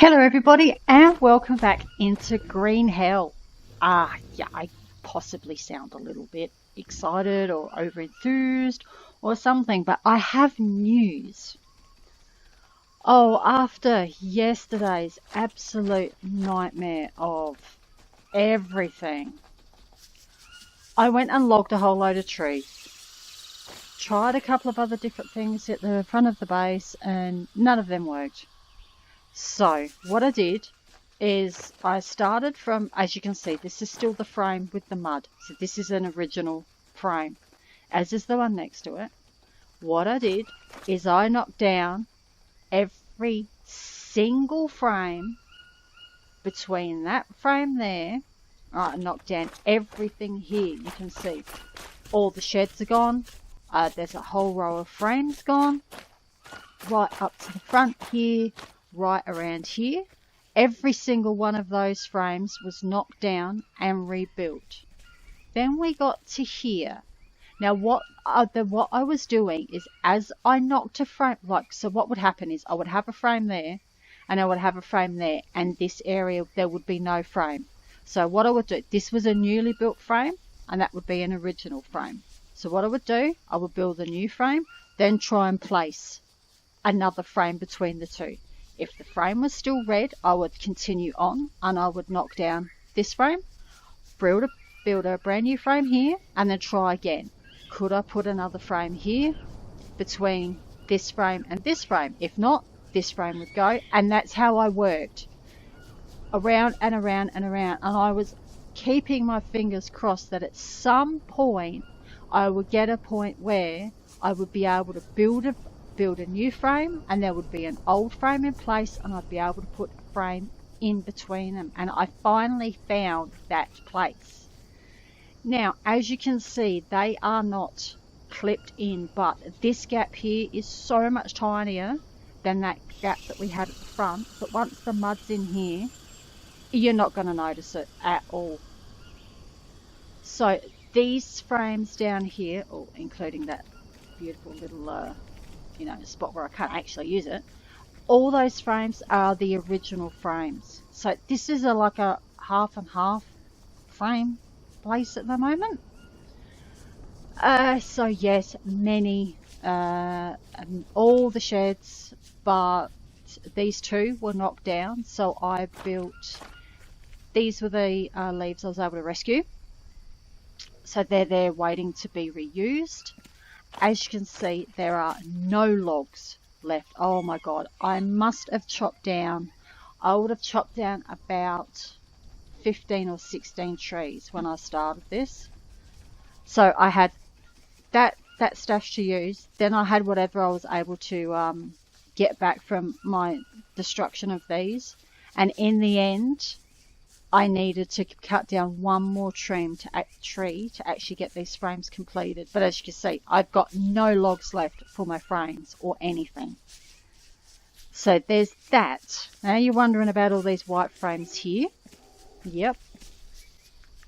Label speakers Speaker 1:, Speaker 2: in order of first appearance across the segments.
Speaker 1: Hello everybody and welcome back into Green Hell. Yeah, I possibly sound a little bit excited or over enthused or something, but I have news. Oh, after yesterday's absolute nightmare of everything, I went and logged a whole load of trees. Tried a couple of other different things at the front of the base and none of them worked. So what I did is I started from, as you can see, this is still the frame with the mud. So this is an original frame, as is the one next to it. What I did is I knocked down every single frame between that frame there. I knocked down everything here. You can see all the sheds are gone. There's a whole row of frames gone. Right up to the front here. Right around here, every single one of those frames was knocked down and rebuilt. Then we got to here. Now what I was doing is, as I knocked a frame, so what would happen is I would have a frame there and I would have a frame there, and this area there would be no frame. So what I would do, this was a newly built frame and that would be an original frame. So what I would do, I would build a new frame, then try and place another frame between the two. If the frame was still red, I would continue on and I would knock down this frame, build a brand new frame here, and then try again. Could I put another frame here between this frame and this frame? If not, this frame would go, and that's how I worked. Around and around and around, and I was keeping my fingers crossed that at some point I would get a point where I would be able to build a new frame, and there would be an old frame in place, and I'd be able to put a frame in between them. And I finally found that place. Now, as you can see, they are not clipped in, but this gap here is so much tinier than that gap that we had at the front, that once the mud's in here, you're not going to notice it at all. So these frames down here, including that beautiful little spot where I can't actually use it, all those frames are the original frames. So this is like a half and half frame place at the moment. So yes, many, all the sheds, but these two were knocked down. So I built, these were the leaves I was able to rescue. So they're there waiting to be reused. As you can see, there are no logs left. Oh my god, I must have chopped down, I would have chopped down about 15 or 16 trees when I started this. So I had that stash to use, then I had whatever I was able to get back from my destruction of these, and in the end I needed to cut down one more tree to actually get these frames completed. But as you can see, I've got no logs left for my frames or anything. So there's that. Now you're wondering about all these white frames here. Yep.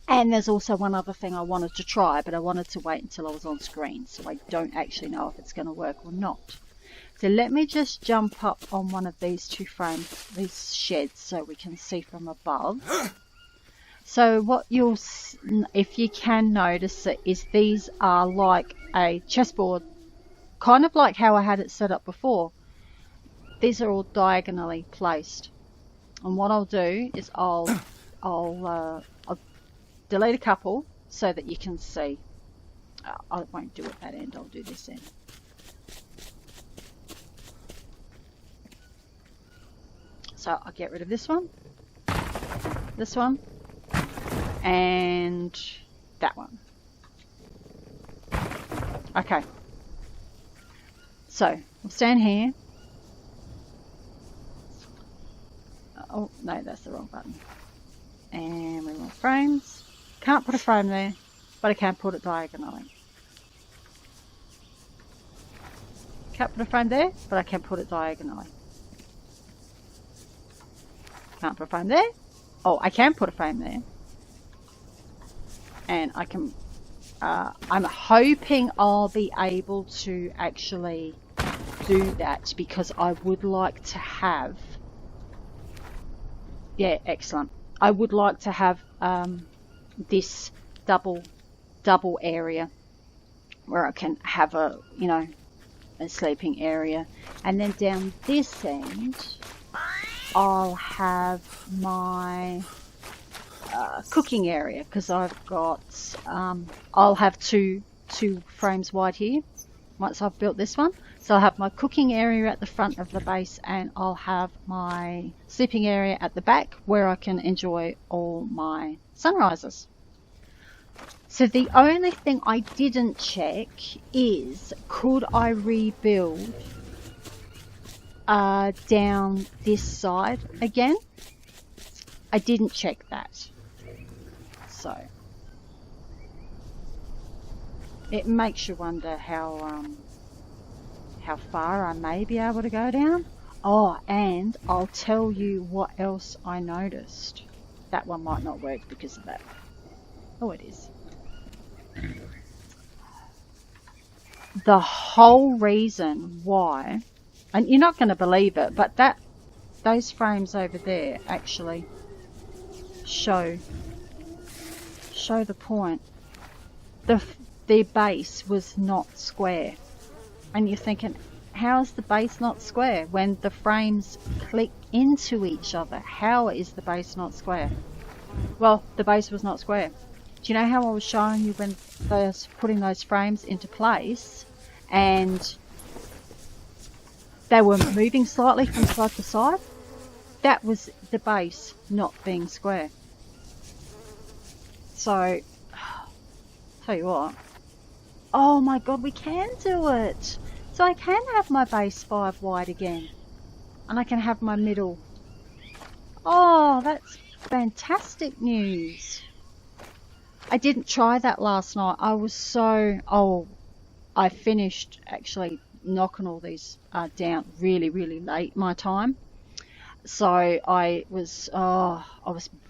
Speaker 1: And there's also one other thing I wanted to try, but I wanted to wait until I was on screen, so I don't actually know if it's going to work or not. So let me just jump up on one of these two frames, these sheds, so we can see from above. So what you'll, if you can notice it, is these are like a chessboard, kind of like how I had it set up before. These are all diagonally placed. And what I'll do is I'll delete a couple so that you can see. I won't do it that end, I'll do this end. So I'll get rid of this one, and that one. Okay, so we'll stand here. Oh no, that's the wrong button. And we want frames. Can't put a frame there, but I can put it diagonally. Can't put a frame there, but I can put it diagonally. Can't put a frame there. Oh, I can put a frame there. And I can, I'm hoping I'll be able to actually do that, because I would like to have Yeah, excellent. I would like to have this double area where I can have a sleeping area, and then down this end I'll have my cooking area, because I've got I'll have two frames wide here once I've built this one. So I'll have my cooking area at the front of the base, and I'll have my sleeping area at the back where I can enjoy all my sunrises. So the only thing I didn't check is, could I rebuild down this side again? I didn't check that. So it makes you wonder how far I may be able to go down. Oh, and I'll tell you what else I noticed. That one might not work because of that. Oh, it is. The whole reason why, and you're not going to believe it, but those frames over there actually show the point. Their base was not square. And you're thinking, how is the base not square? When the frames click into each other, how is the base not square? Well, the base was not square. Do you know how I was showing you when I was putting those frames into place and they were moving slightly from side to side? That was the base not being square. So, tell you what. Oh my god, we can do it! So I can have my base 5 wide again. And I can have my middle. Oh, that's fantastic news. I didn't try that last night. I was so... Oh, I finished actually knocking all these down really, really late my time. So I was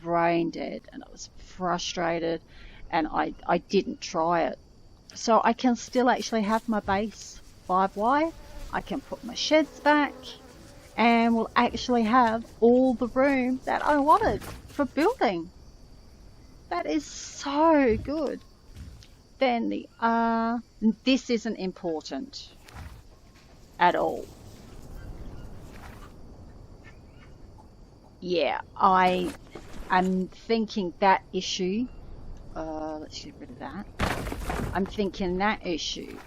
Speaker 1: brain dead and I was frustrated, and I didn't try it. So I can still actually have my base 5 wide. I can put my sheds back, and we'll actually have all the room that I wanted for building. That is so good. Then this isn't important at all. Yeah, I'm thinking that issue. Let's get rid of that. I'm thinking that issue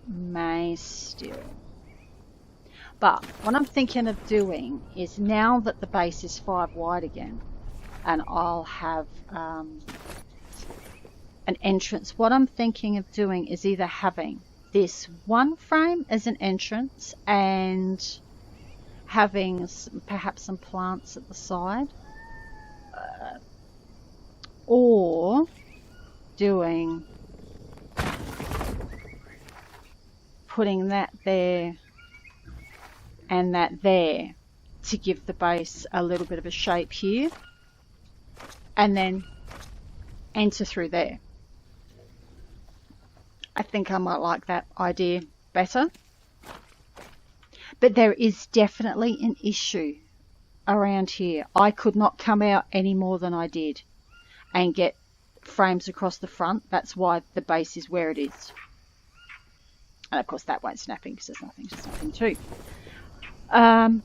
Speaker 1: may still. But what I'm thinking of doing is, now that the base is 5 wide again, and I'll have an entrance, what I'm thinking of doing is either having this one frame as an entrance and having perhaps some plants at the side, or putting that there and that there to give the base a little bit of a shape here, and then enter through there. I think I might like that idea better. But there is definitely an issue around here. I could not come out any more than I did and get frames across the front. That's why the base is where it is. And of course that won't snap in because there's nothing to snap into.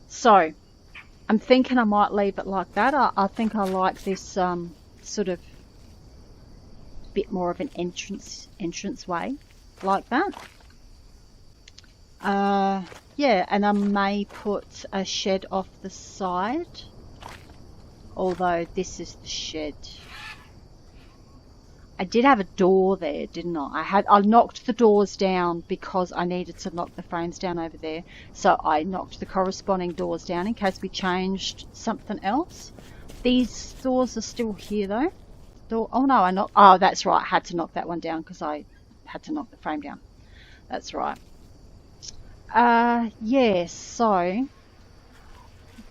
Speaker 1: So I'm thinking I might leave it like that. I think I like this sort of bit more of an entrance way like that. Yeah, and I may put a shed off the side, although this is the shed. I did have a door there, didn't I? I knocked the doors down because I needed to knock the frames down over there. So I knocked the corresponding doors down in case we changed something else. These doors are still here though. Oh no, oh, that's right. I had to knock that one down because I had to knock the frame down. That's right. Yeah, so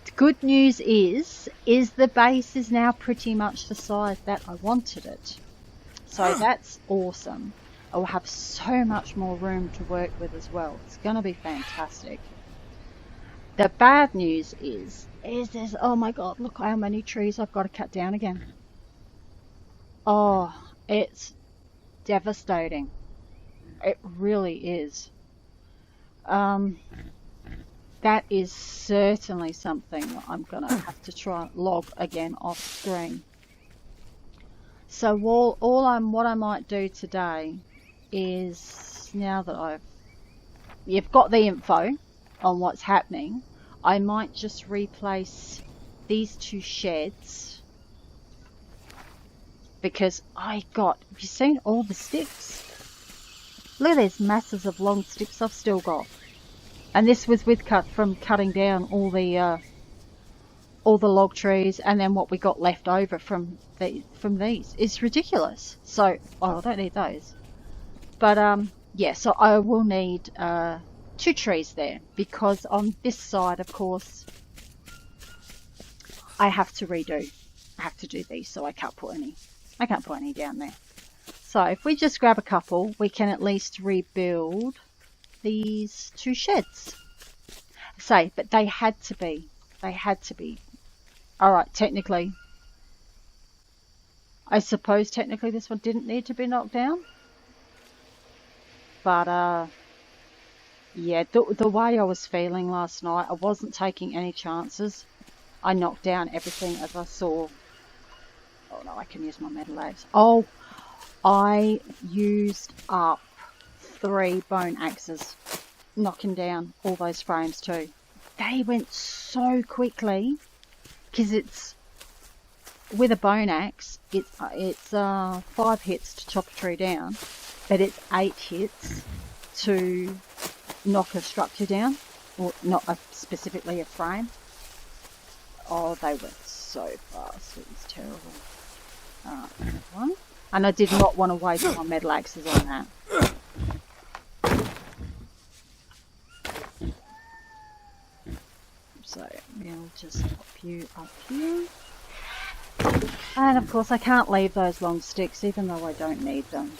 Speaker 1: the good news is the base is now pretty much the size that I wanted it. So that's awesome. I will have so much more room to work with as well. It's going to be fantastic. The bad news is this, oh my god, look how many trees I've got to cut down again. Oh, it's devastating. It really is. Um, that is certainly something that I'm going to have to try and log again off screen. So what I might do today is, now that you've got the info on what's happening, I might just replace these two sheds, because have you seen all the sticks? Look at these masses of long sticks I've still got. And this was from cutting down all the log trees, and then what we got left over from these. It's ridiculous. So, I don't need those. But yeah, so I will need 2 trees there, because on this side, of course, I have to do these, so I can't put any down there. So if we just grab a couple, we can at least rebuild these 2 sheds. But they had to be. Alright, technically, I suppose technically this one didn't need to be knocked down. But yeah, the way I was feeling last night, I wasn't taking any chances. I knocked down everything as I saw. Oh no, I can use my metal axe. Oh, I used up 3 bone axes, knocking down all those frames too. They went so quickly, because it's with a bone axe. It's 5 hits to chop a tree down, but it's 8 hits to knock a structure down, or not specifically a frame. Oh, they went so fast. It was terrible. Alright, one. And I did not want to waste my metal axes on that. So we'll just pop you up here. And of course I can't leave those long sticks, even though I don't need them.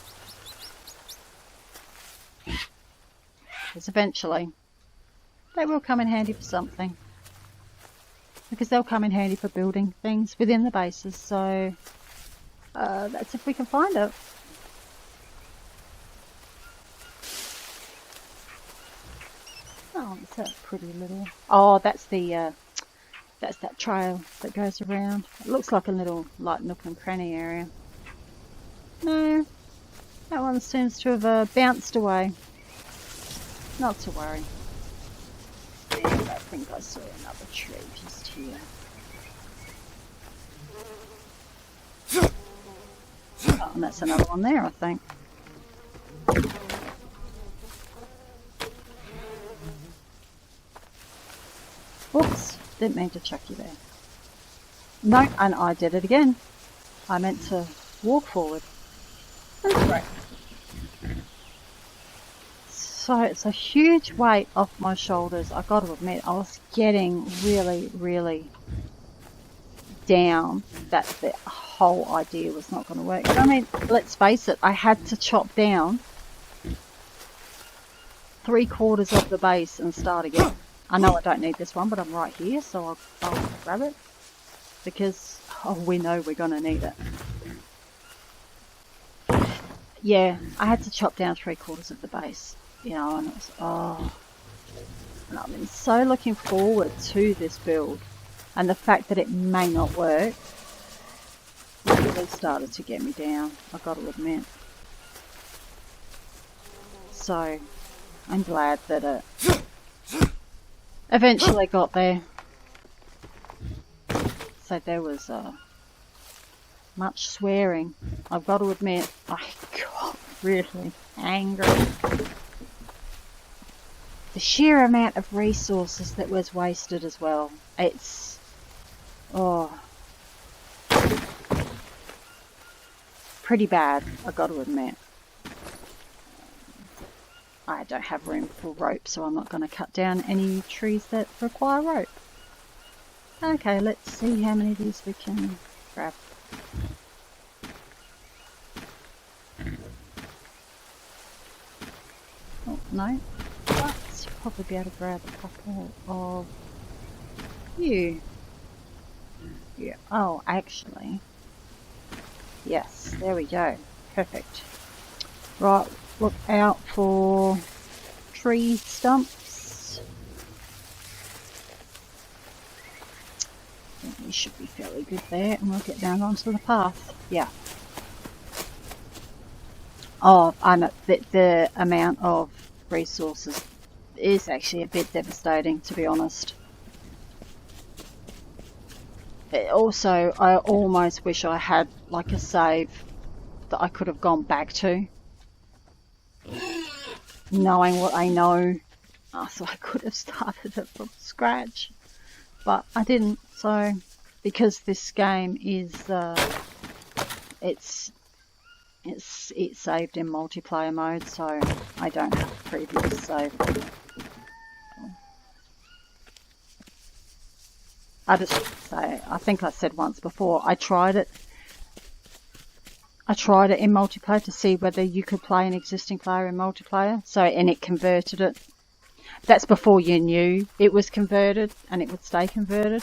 Speaker 1: Because eventually they will come in handy for something. Because they'll come in handy for building things within the bases, so that's if we can find it. Oh, it's that pretty little... Oh, that's that trail that goes around. It looks like a little, like, nook and cranny area. No, that one seems to have bounced away. Not to worry. And I think I saw another tree just here. Oh, and that's another one there, I think. Oops, didn't mean to chuck you there. No, and I did it again. I meant to walk forward. That's great. So it's a huge weight off my shoulders. I got to admit, I was getting really, really down that the whole idea was not going to work. I mean, let's face it, I had to chop down 3/4 of the base and start again. I know I don't need this one, but I'm right here, so I'll grab it. Because, we know we're going to need it. Yeah, I had to chop down 3/4 of the base. You know, and it was, and I've been so looking forward to this build. And the fact that it may not work really started to get me down, I've got to admit. So, I'm glad that it eventually got there. So there was much swearing. I've got to admit, I got really angry. The sheer amount of resources that was wasted as well. It's... pretty bad, I've got to admit. I don't have room for rope, so I'm not going to cut down any trees that require rope. Okay, let's see how many of these we can grab. Oh, no. Let's probably be able to grab a couple of you? Yeah. Oh, actually. Yes, there we go. Perfect. Right, look out for tree stumps. I think we should be fairly good there, and we'll get down onto the path. Yeah. Oh, I know the amount of resources is actually a bit devastating, to be honest. Also, I almost wish I had like a save that I could have gone back to, knowing what I know, so I could have started it from scratch, but I didn't. So, because this game is, it's saved in multiplayer mode, so I don't have a previous save. I just say, I think I said once before, I tried it in multiplayer to see whether you could play an existing player in multiplayer, so, and it converted it. That's before you knew it was converted, and it would stay converted.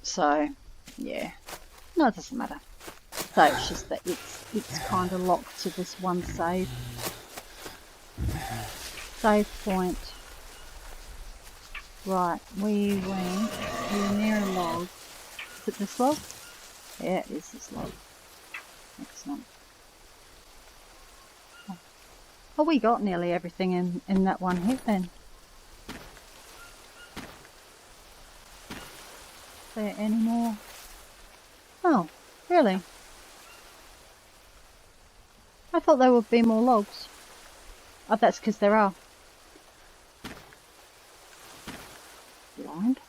Speaker 1: So, yeah. No, it doesn't matter. So it's just that it's kind of locked to this one save point. Right, we were near a log. Is it this log? Yeah, it is this log. Excellent. Oh, we got nearly everything in that one hit then. Is there any more? Oh, really? I thought there would be more logs. Oh, that's because there are. Blind.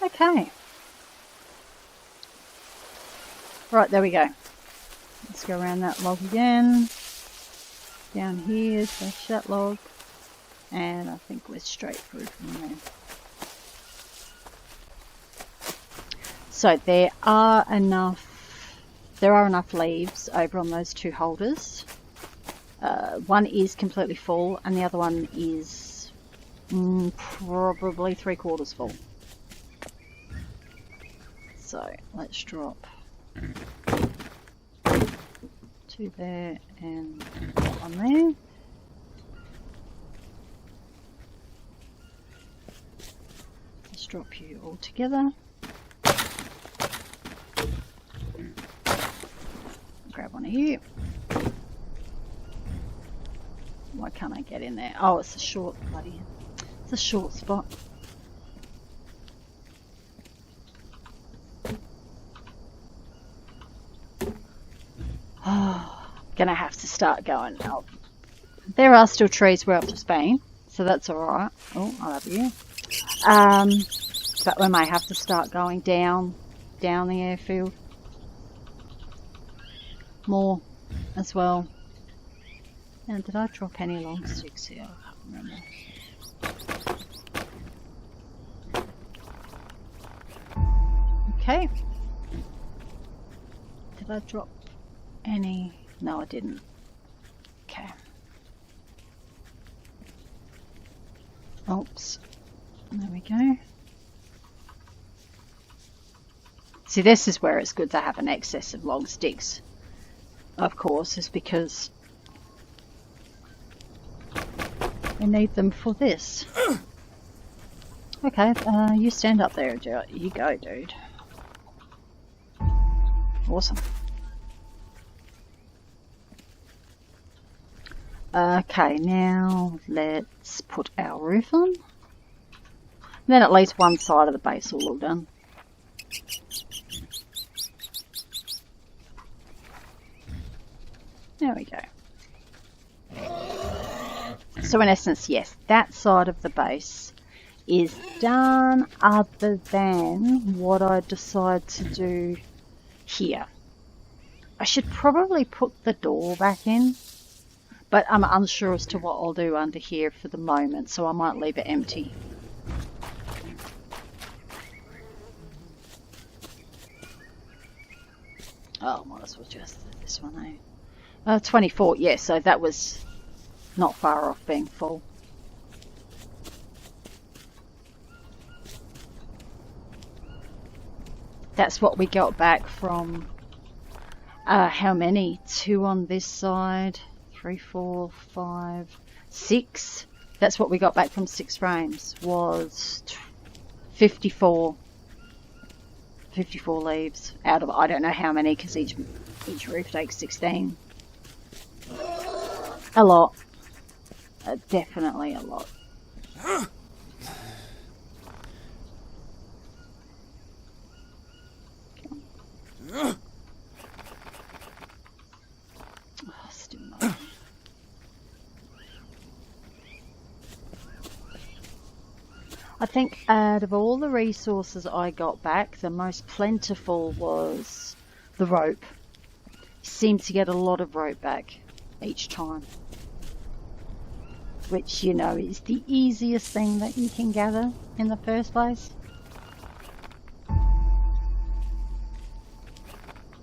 Speaker 1: Okay. Right, there we go. Let's go around that log again. Down here is the shut log. And I think we're straight through from there. So there are enough leaves over on those two holders. One is completely full and the other one is probably 3/4 full. So let's drop 2 there and 1 there. Let's drop you all together. Grab one of you. Why can't I get in there? Oh, it's a short it's a short spot. Oh, gonna have to start going up. There are still trees where I've just been, so that's alright. Oh, I love you. But we may have to start going down the airfield more as well. Now, did I drop any long sticks here? I can't remember. Okay. Did I drop any? No, I didn't. Okay. Oops. There we go. See, this is where it's good to have an excess of long sticks. Of course, is because we need them for this. Okay, you stand up there, you go, dude. Awesome. Okay, now let's put our roof on. Then at least one side of the base will look done. There we go. So in essence, yes, that side of the base is done, other than what I decide to do here. I should probably put the door back in, but I'm unsure as to what I'll do under here for the moment, so I might leave it empty. Oh, might as well just this one, eh? 24, yeah, so that was not far off being full. That's what we got back from, how many? 2 on this side, 3, 4, 5, 6. That's what we got back from 6 frames, was 54 leaves out of, I don't know how many, because each roof takes 16. A lot. Definitely a lot. Oh, still not. I think out of all the resources I got back, the most plentiful was the rope. Seemed to get a lot of rope back each time, which, you know, is the easiest thing that you can gather in the first place.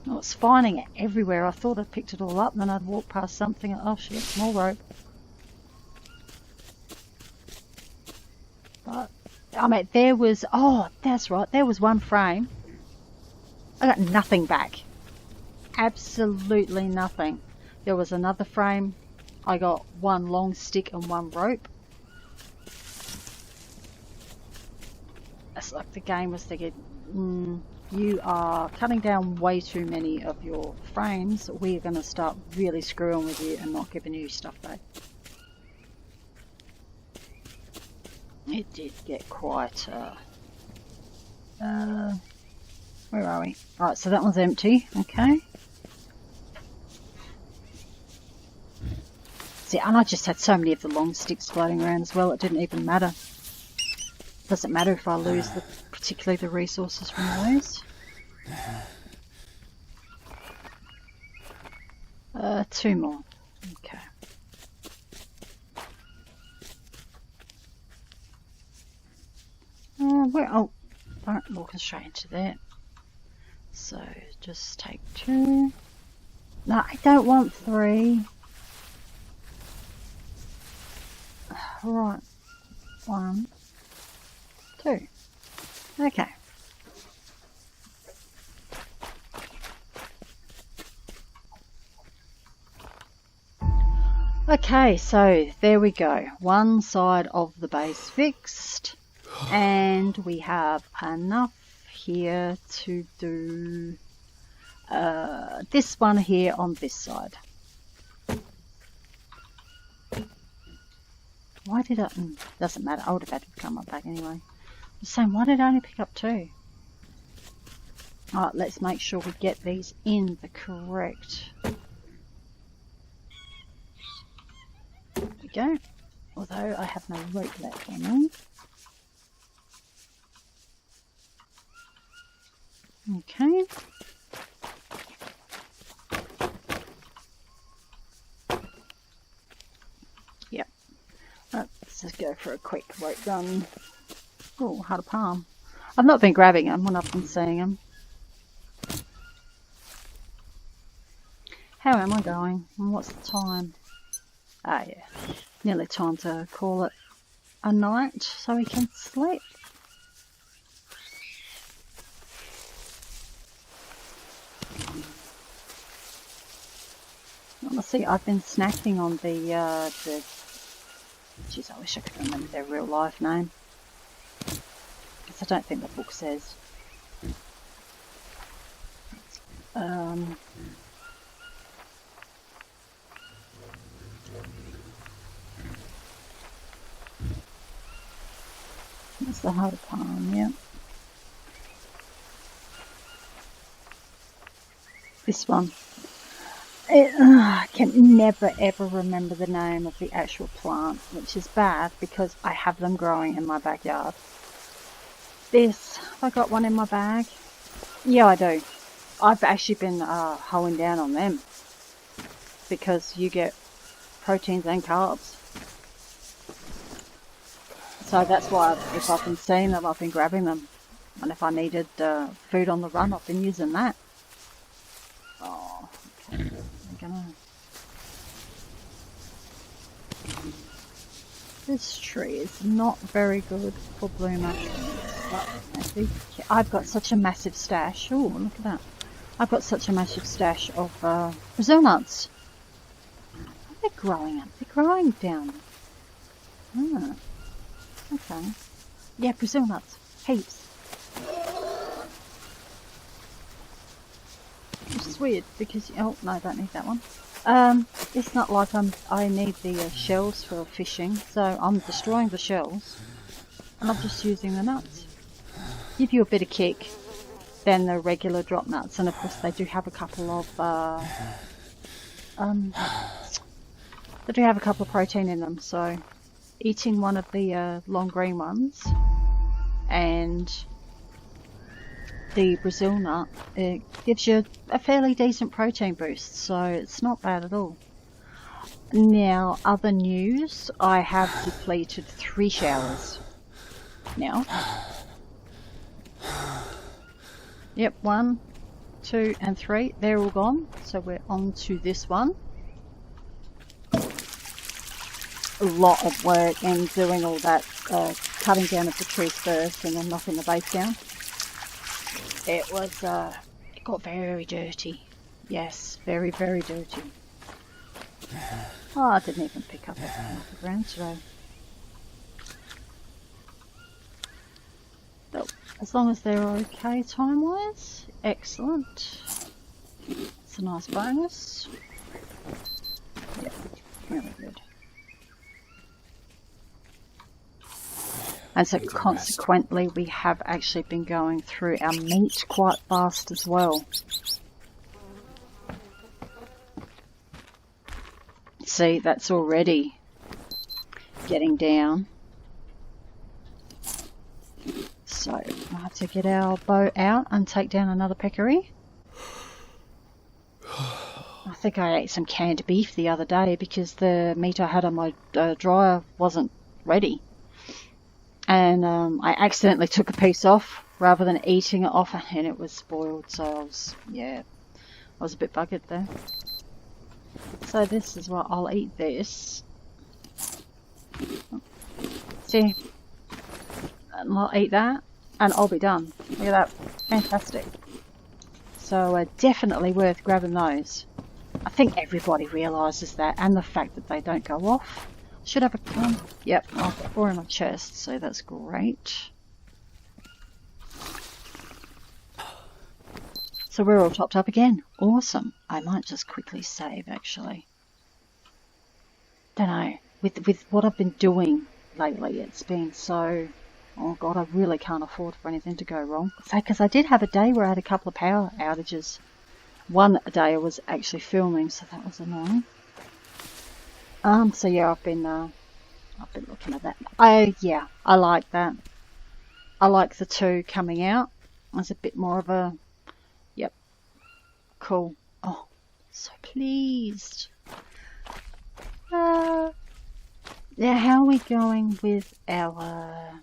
Speaker 1: I was finding it everywhere. I thought I'd picked it all up, and then I'd walk past something and, oh shit, more rope. But, I mean, there was, oh, that's right, there was one frame. I got nothing back. Absolutely nothing. There was another frame. I got 1 long stick and 1 rope. It's like the game was thinking, you are cutting down way too many of your frames. We're going to start really screwing with you and not giving you stuff back. It did get quite, where are we? Right, so that one's empty, okay. See, and I just had so many of the long sticks floating around as well, it didn't even matter. Doesn't matter if I lose particularly the resources from those. 2 more. Okay. Oh, don't walk straight into that. So just take 2. No, I don't want 3. Right. 1, 2. Okay. Okay, so there we go. One side of the base fixed, and we have enough here to do this one here on this side. Why did I... doesn't matter, I would have had to come up back anyway. I'm saying, why did I only pick up 2? Alright, let's make sure we get these in the correct... There we go. Although I have no rope left on me. Okay. Yep. Let's just go for a quick rope run. Oh, had a palm. I've not been grabbing them when I've been seeing them. How am I going? And what's the time? Ah, yeah. Nearly time to call it a night so we can sleep. Honestly, I've been snacking on the geez, I wish I could remember their real life name. Because I don't think the book says. That's the hard palm, yeah. This one. I can never ever remember the name of the actual plant, which is bad because I have them growing in my backyard. This, have I got one in my bag? Yeah, I do. I've actually been hoeing down on them because you get proteins and carbs. So that's why if I've been seeing them, I've been grabbing them. And if I needed food on the run, I've been using that. Oh, okay. This tree is not very good for blue mushrooms. I've got such a massive stash. Oh, look at that. I've got such a massive stash of Brazil nuts. They're growing up. They're growing down. Ah, okay. Yeah, Brazil nuts. Heaps. Which is weird because... Oh, no, I don't need that one. It's not like I need the shells for fishing, so I'm destroying the shells. And I'm just using the nuts. Give you a bit of kick than the regular drop nuts, and of course they do have a couple of protein in them, so eating one of the long green ones and the Brazil nut, it gives you a fairly decent protein boost, so it's not bad at all. Now, other news, I have depleted 3 showers now. Yep, 1, 2 and 3, they're all gone, so we're on to this one. A lot of work and doing all that cutting down of the trees first and then knocking the base down. It got very dirty. Yes, very, very dirty. Oh, I didn't even pick up anything off the ground today. But as long as they're okay time-wise, excellent. It's a nice bonus. Yeah, really good. And so consequently we have actually been going through our meat quite fast as well. See, that's already getting down. So we'll have to get our bow out and take down another peccary. I think I ate some canned beef the other day because the meat I had on my dryer wasn't ready. And I accidentally took a piece off rather than eating it off, and it was spoiled, so I was a bit buggered there. So this is what I'll eat this. See? And I'll eat that, and I'll be done. Look at that. Fantastic. So definitely worth grabbing those. I think everybody realises that, and the fact that they don't go off. Should have a gun. Yep, I've got 4 in my chest, so that's great. So we're all topped up again. Awesome. I might just quickly save, actually. Don't know. With what I've been doing lately, it's been so... Oh god, I really can't afford for anything to go wrong. Because I did have a day where I had a couple of power outages. One day I was actually filming, so that was annoying. So yeah, I've been looking at that. I like that. I like the 2 coming out. There's a bit more of a, yep, cool. Oh, so pleased. Now how are we going with our,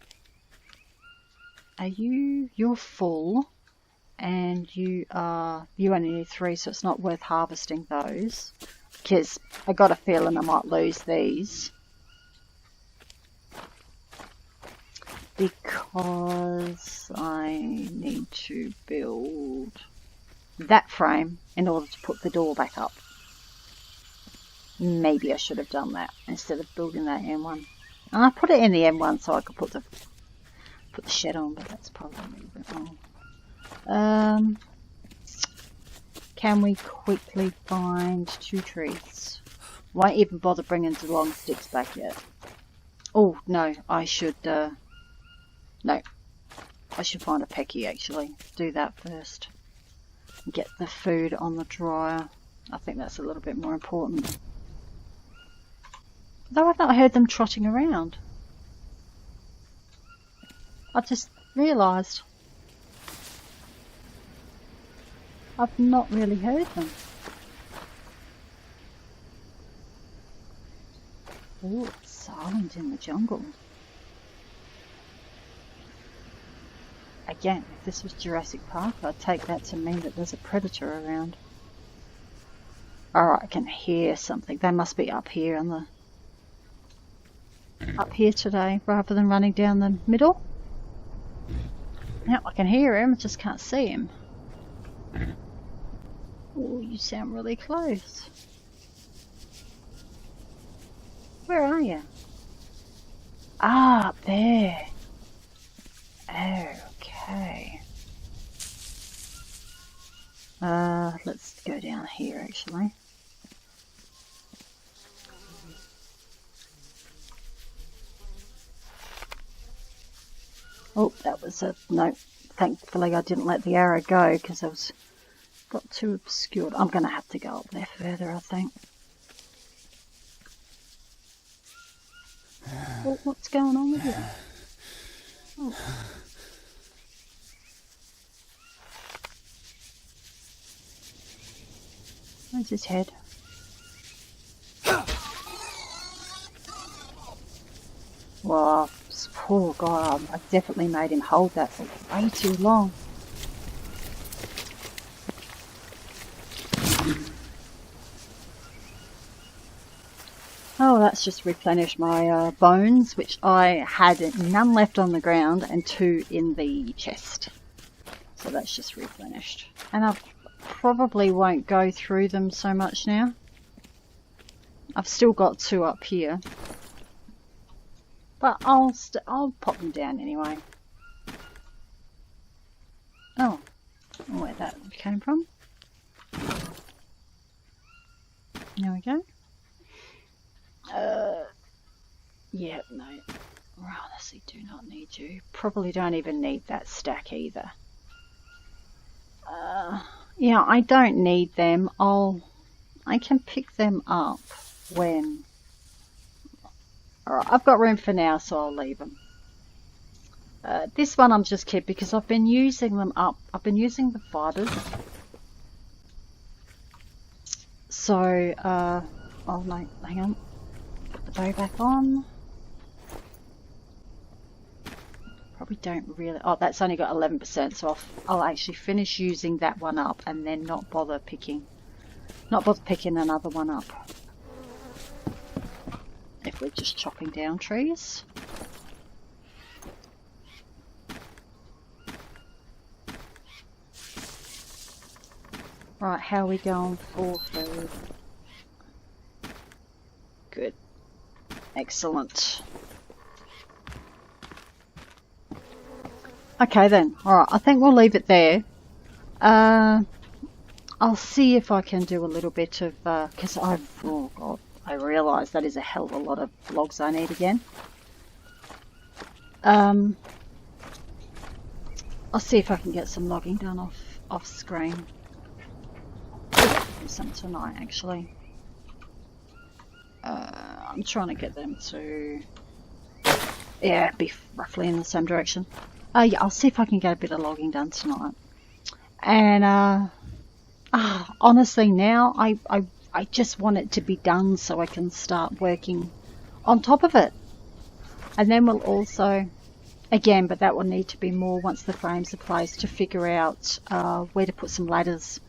Speaker 1: you're full, and you only need 3, so it's not worth harvesting those. Because I got a feeling I might lose these. Because I need to build that frame in order to put the door back up. Maybe I should have done that instead of building that M1. And I put it in the M1 so I could put the shed on, but that's probably a little bit wrong. Can we quickly find 2 trees? Won't even bother bringing the long sticks back yet. Oh, no, I should, no. I should find a pecky, actually. Do that first. Get the food on the dryer. I think that's a little bit more important. Though I've not heard them trotting around. I just realised. I've not really heard them. Oh, it's silent in the jungle. Again, if this was Jurassic Park, I'd take that to mean that there's a predator around. Alright, I can hear something. They must be up here on the... up here today, rather than running down the middle. Yep, I can hear him, just can't see him. Oh, you sound really close. Where are you? Ah, up there. Okay. Let's go down here actually. Oh, that was a no. Thankfully I didn't let the arrow go because I got too obscured. I'm going to have to go up there further, I think. Oh, what's going on with you? Oh. Where's his head? Wow, this poor guy. I definitely made him hold that for way too long. Oh, that's just replenished my bones, which I had none left on the ground and 2 in the chest. So that's just replenished. And I probably won't go through them so much now. I've still got 2 up here. But I'll pop them down anyway. Oh, where that came from. There we go. Yeah, no. Honestly, do not need you. Probably don't even need that stack either. Yeah, I don't need them. I can pick them up when... Alright, I've got room for now, so I'll leave them. This one I'm just keeping because I've been using them up. I've been using the fibres. So, oh no, hang on. Put the bow back on. Probably don't really... Oh, that's only got 11%, so I'll actually finish using that one up and then not bother picking another one up. If we're just chopping down trees. Right, how are we going for food? Good. Excellent. Okay then, alright, I think we'll leave it there. I'll see if I can do a little bit of, because oh god, I realise that is a hell of a lot of logs I need again. I'll see if I can get some logging done off screen. Some tonight actually. I'm trying to get them to, yeah, be roughly in the same direction. Yeah, I'll see if I can get a bit of logging done tonight. And honestly now I just want it to be done so I can start working on top of it. And then we'll also, again, but that will need to be more once the frames are placed, to figure out where to put some ladders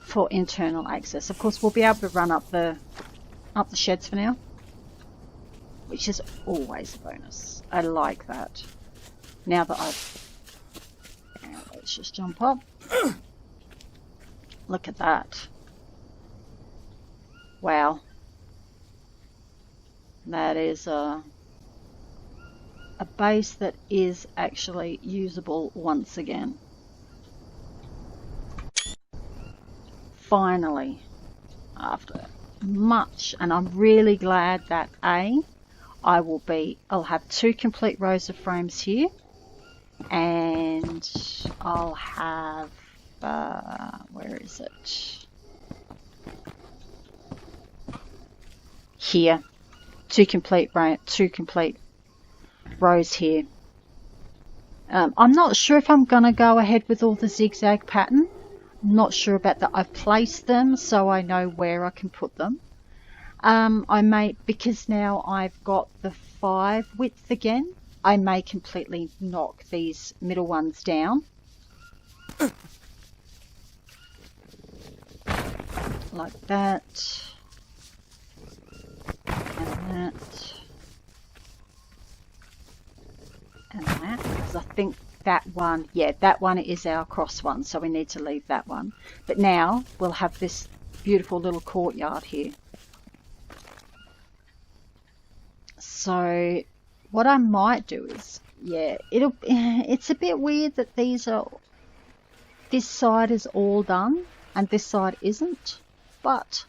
Speaker 1: for internal access. Of course, we'll be able to run up the sheds for now, which is always a bonus. I like that. Now that let's just jump up. Look at that. Wow. That is a base that is actually usable once again. Finally, after much, and I'm really glad that I'll have 2 complete rows of frames here, and I'll have where is it? Here, 2 complete rows here. I'm not sure if I'm gonna go ahead with all the zigzag pattern. I'm not sure about that. I've placed them so I know where I can put them. I may, because now I've got the 5 width again, I may completely knock these middle ones down. Like that. And that. And that. Because I think that one, yeah, that one is our cross one, so we need to leave that one. But now we'll have this beautiful little courtyard here. So what I might do is, yeah, it's a bit weird that this side is all done and this side isn't, but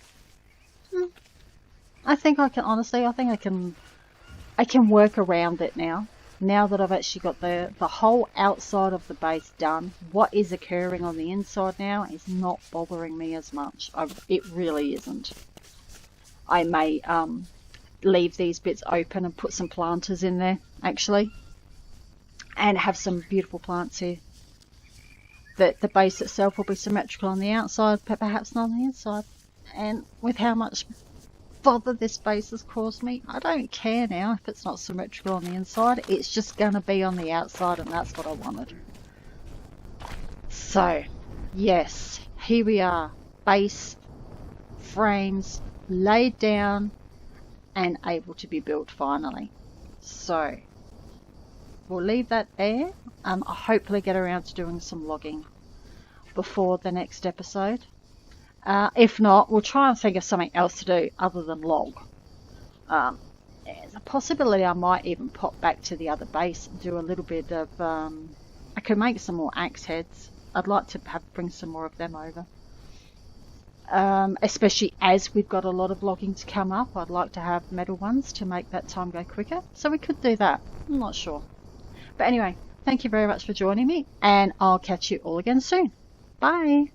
Speaker 1: I think I can, honestly, I think I can work around it now. Now that I've actually got the whole outside of the base done, what is occurring on the inside now is not bothering me as much. It really isn't. I may leave these bits open and put some planters in there, actually, and have some beautiful plants here. The base itself will be symmetrical on the outside, but perhaps not on the inside. And with how much bother this base has caused me, I don't care now if it's not symmetrical on the inside. It's just going to be on the outside, and that's what I wanted. So, yes, here we are. Base, frames, laid down, and able to be built finally. So, we'll leave that there. I'll hopefully get around to doing some logging before the next episode. If not, we'll try and think of something else to do other than log. There's a possibility I might even pop back to the other base and do a little bit of... I could make some more axe heads. I'd like to bring some more of them over. Especially as we've got a lot of logging to come up. I'd like to have metal ones to make that time go quicker. So we could do that. I'm not sure. But anyway, thank you very much for joining me, and I'll catch you all again soon. Bye!